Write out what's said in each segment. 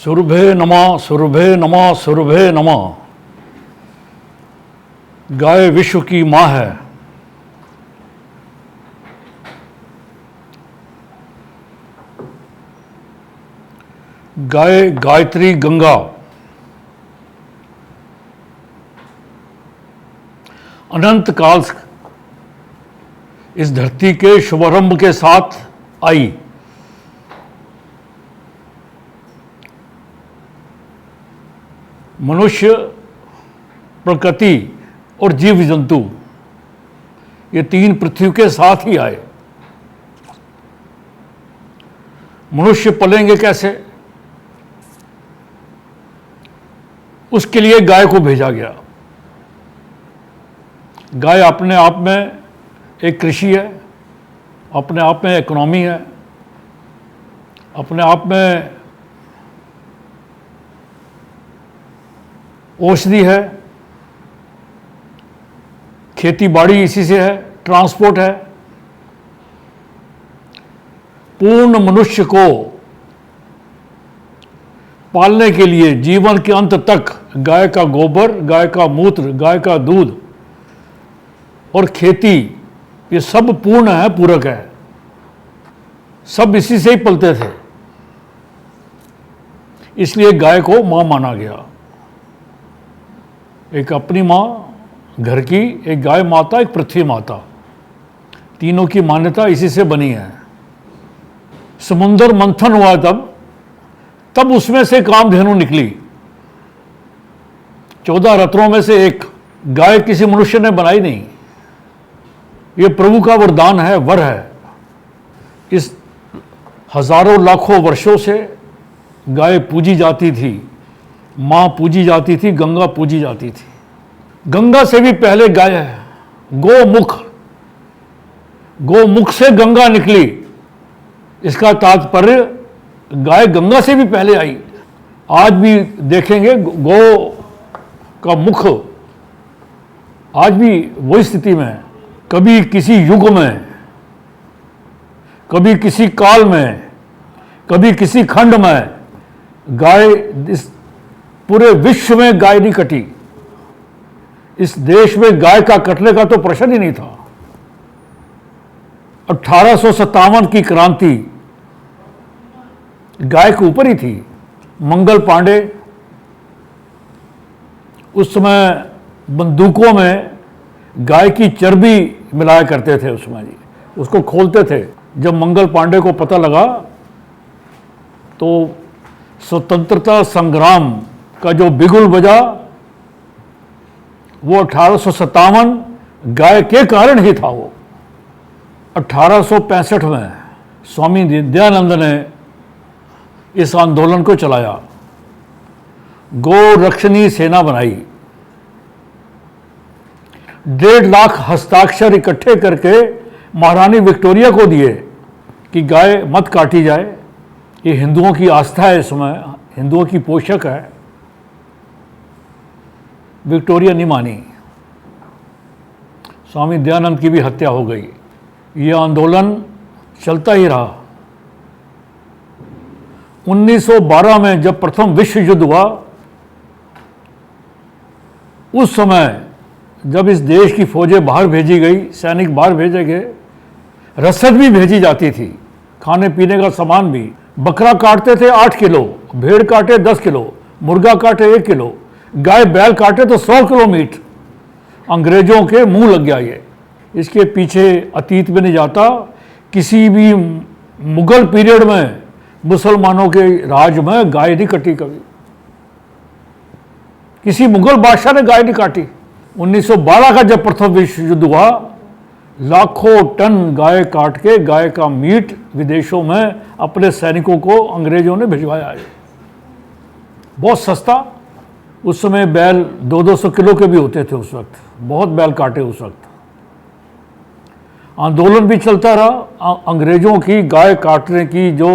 सुरभे नमः सुरभे नमः सुरभे नमः। गाय विश्व की माँ है। गाय गायत्री गंगा अनंत काल इस धरती के शुभारंभ के साथ आई। मनुष्य, प्रकृति और जीव जंतु ये तीन पृथ्वी के साथ ही आए। मनुष्य पलेंगे कैसे, उसके लिए गाय को भेजा गया। गाय अपने आप में एक कृषि है, अपने आप में इकोनॉमी है, अपने आप में औषधि है, खेती बाड़ी इसी से है, ट्रांसपोर्ट है। पूर्ण मनुष्य को पालने के लिए जीवन के अंत तक गाय का गोबर, गाय का मूत्र, गाय का दूध और खेती, ये सब पूर्ण है, पूरक है। सब इसी से ही पलते थे, इसलिए गाय को मां माना गया। एक अपनी मां घर की, एक गाय माता, एक पृथ्वी माता, तीनों की मान्यता इसी से बनी है। समुद्र मंथन हुआ तब उसमें से कामधेनु निकली। 14 रत्नों में से एक। गाय किसी मनुष्य ने बनाई नहीं, ये प्रभु का वरदान है, वर है। इस हजारों लाखों वर्षों से गाय पूजी जाती थी, मां पूजी जाती थी, गंगा पूजी जाती थी। गंगा से भी पहले गाय है। गोमुख से गंगा निकली, इसका तात्पर्य गाय गंगा से भी पहले आई। आज भी देखेंगे गौ का मुख आज भी वही स्थिति में है। कभी किसी युग में, कभी किसी काल में, कभी किसी खंड में गाय, इस पूरे विश्व में गाय नहीं कटी। इस देश में गाय का कटने का तो प्रश्न ही नहीं था। 1857 की क्रांति गाय के ऊपर ही थी। मंगल पांडे उस समय बंदूकों में गाय की चर्बी मिलाया करते थे। उसमें जी उसको खोलते थे। जब मंगल पांडे को पता लगा तो स्वतंत्रता संग्राम का जो बिगुल बजा वो 1857 गाय के कारण ही था। वो 1865 में स्वामी दयानंद ने इस आंदोलन को चलाया, गो रक्षणी सेना बनाई। 1.5 लाख हस्ताक्षर इकट्ठे करके महारानी विक्टोरिया को दिए कि गाय मत काटी जाए, ये हिंदुओं की आस्था है, इसमें हिंदुओं की पोषक है। विक्टोरिया नहीं मानी, स्वामी दयानंद की भी हत्या हो गई। ये आंदोलन चलता ही रहा। 1912 में जब प्रथम विश्व युद्ध हुआ, उस समय जब इस देश की फौजें बाहर भेजी गई, सैनिक बाहर भेजे गए, रसद भी भेजी जाती थी, खाने पीने का सामान भी। बकरा काटते थे 8 किलो, भेड़ काटे 10 किलो, मुर्गा काटे 1 किलो, गाय बैल काटे तो 100 किलो मीट। अंग्रेजों के मुंह लग गया ये। इसके पीछे अतीत में नहीं जाता। किसी भी मुगल पीरियड में मुसलमानों के राज में गाय नहीं कटी कभी। किसी मुगल बादशाह ने गाय नहीं काटी। 1912 का जब प्रथम विश्व युद्ध हुआ, लाखों टन गाय काट के गाय का मीट विदेशों में अपने सैनिकों को अंग्रेजों ने भिजवाया है। बहुत सस्ता। उस समय बैल 200-200 किलो के भी होते थे उस वक्त। बहुत बैल काटे उस वक्त। आंदोलन भी चलता रहा। अंग्रेजों की गाय काटने की जो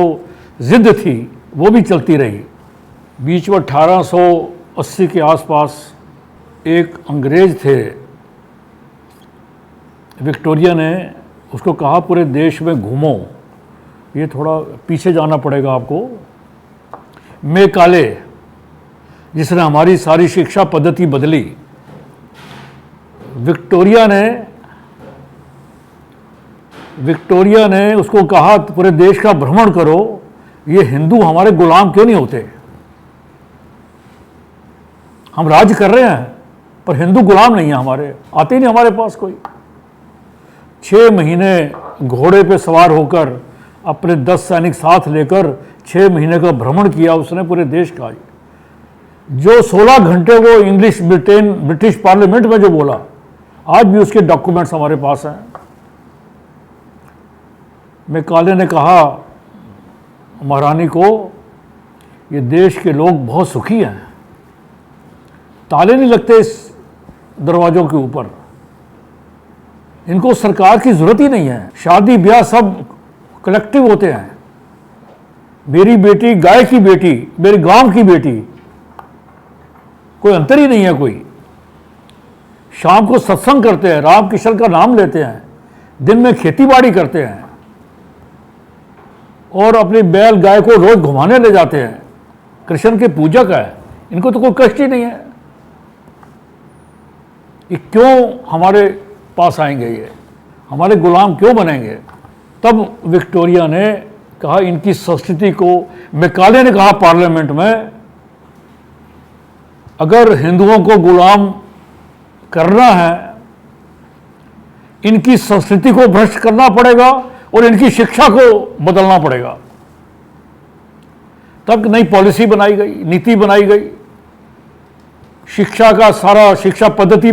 जिद थी वो भी चलती रही। बीच में 1880 के आसपास एक अंग्रेज थे, विक्टोरिया ने उसको कहा पूरे देश में घूमो। ये थोड़ा पीछे जाना पड़ेगा आपको। मैकाले, जिसने हमारी सारी शिक्षा पद्धति बदली। विक्टोरिया ने उसको कहा पूरे देश का भ्रमण करो, ये हिंदू हमारे गुलाम क्यों नहीं होते? हम राज कर रहे हैं पर हिंदू गुलाम नहीं है हमारे, आते ही नहीं हमारे पास कोई। 6 महीने घोड़े पे सवार होकर अपने 10 सैनिक साथ लेकर 6 महीने का भ्रमण किया उसने पूरे देश का। जो 16 घंटे वो ब्रिटिश पार्लियामेंट में जो बोला, आज भी उसके डॉक्यूमेंट्स हमारे पास हैं। मैकाले ने कहा महारानी को, ये देश के लोग बहुत सुखी हैं, ताले नहीं लगते इस दरवाजों के ऊपर, इनको सरकार की जरूरत ही नहीं है, शादी ब्याह सब कलेक्टिव होते हैं। मेरी बेटी गाय की बेटी, मेरे गांव की बेटी, कोई अंतर ही नहीं है कोई। शाम को सत्संग करते हैं, राम कृष्ण का नाम लेते हैं, दिन में खेती बाड़ी करते हैं और अपनी बैल गाय को रोज घुमाने ले जाते हैं। कृष्ण के पूजक है, इनको तो कोई कष्ट ही नहीं है। ये क्यों हमारे पास आएंगे, ये हमारे गुलाम क्यों बनेंगे? तब विक्टोरिया ने कहा इनकी संस्कृति को, मैकाले ने कहा पार्लियामेंट में, अगर हिंदुओं को गुलाम करना है, इनकी संस्कृति को भ्रष्ट करना पड़ेगा और इनकी शिक्षा को बदलना पड़ेगा। तब नई पॉलिसी बनाई गई, नीति बनाई गई, शिक्षा का सारा शिक्षा पद्धति